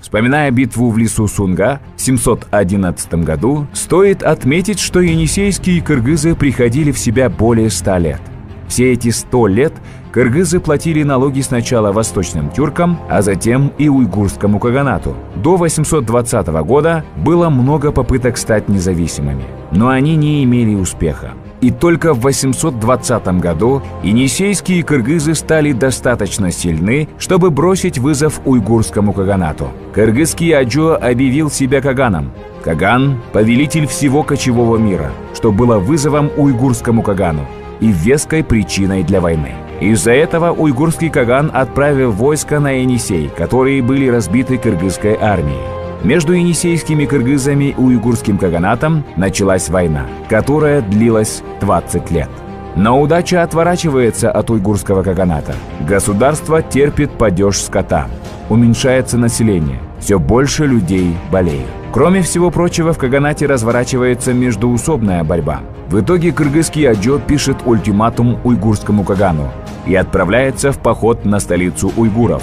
Вспоминая битву в лесу Сунга в 711 году, стоит отметить, что енисейские кыргызы приходили в себя более 100 лет. Все эти 100 лет кыргызы платили налоги сначала восточным тюркам, а затем и уйгурскому каганату. До 820 года было много попыток стать независимыми, но они не имели успеха. И только в 820 году енисейские кыргызы стали достаточно сильны, чтобы бросить вызов уйгурскому каганату. Кыргызский аджо объявил себя каганом. Каган – повелитель всего кочевого мира, что было вызовом уйгурскому кагану и веской причиной для войны. Из-за этого уйгурский каган отправил войска на Енисей, которые были разбиты кыргызской армией. Между енисейскими кыргызами и уйгурским каганатом началась война, которая длилась 20 лет. Но удача отворачивается от уйгурского каганата. Государство терпит падеж скота. Уменьшается население. Все больше людей болеют. Кроме всего прочего, в каганате разворачивается междоусобная борьба. В итоге кыргызский аджо пишет ультиматум уйгурскому кагану и отправляется в поход на столицу уйгуров.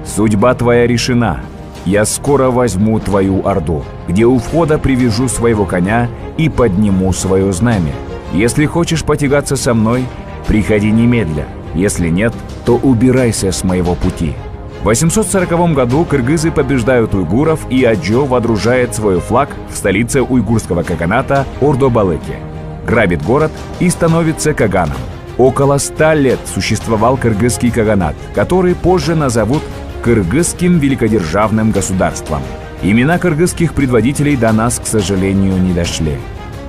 «Судьба твоя решена. Я скоро возьму твою орду, где у входа привяжу своего коня и подниму свое знамя. Если хочешь потягаться со мной, приходи немедля. Если нет, то убирайся с моего пути». В 840 году кыргызы побеждают уйгуров, и аджо водружает свой флаг в столице уйгурского каганата Ордо-Балыке, грабит город и становится каганом. Около 100 лет существовал кыргызский каганат, который позже назовут Кыргызским великодержавным государством. Имена кыргызских предводителей до нас, к сожалению, не дошли.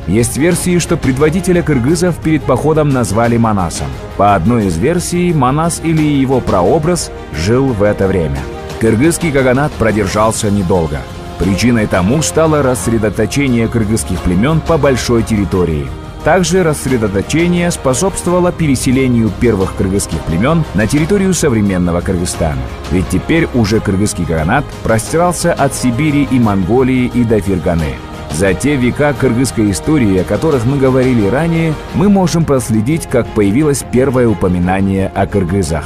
Есть версии, что предводителя кыргызов перед походом назвали Манасом. По одной из версий, Манас или его прообраз жил в это время. Кыргызский каганат продержался недолго. Причиной тому стало рассредоточение кыргызских племен по большой территории. Также рассредоточение способствовало переселению первых кыргызских племен на территорию современного Кыргызстана. Ведь теперь уже кыргызский каганат простирался от Сибири и Монголии и до Ферганы. За те века кыргызской истории, о которых мы говорили ранее, мы можем проследить, как появилось первое упоминание о кыргызах.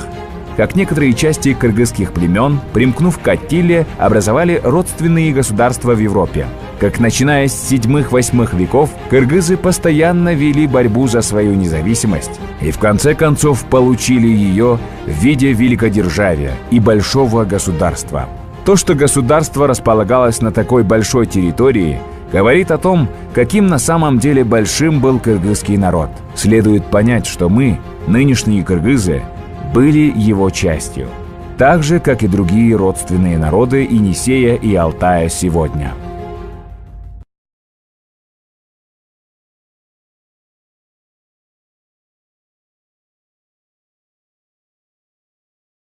Как некоторые части кыргызских племен, примкнув к Аттиле, образовали родственные государства в Европе. Как начиная с 7-8 веков, кыргызы постоянно вели борьбу за свою независимость и в конце концов получили ее в виде великодержавия и большого государства. То, что государство располагалось на такой большой территории, говорит о том, каким на самом деле большим был кыргызский народ. Следует понять, что мы, нынешние кыргызы, были его частью, так же, как и другие родственные народы Енисея и Алтая сегодня.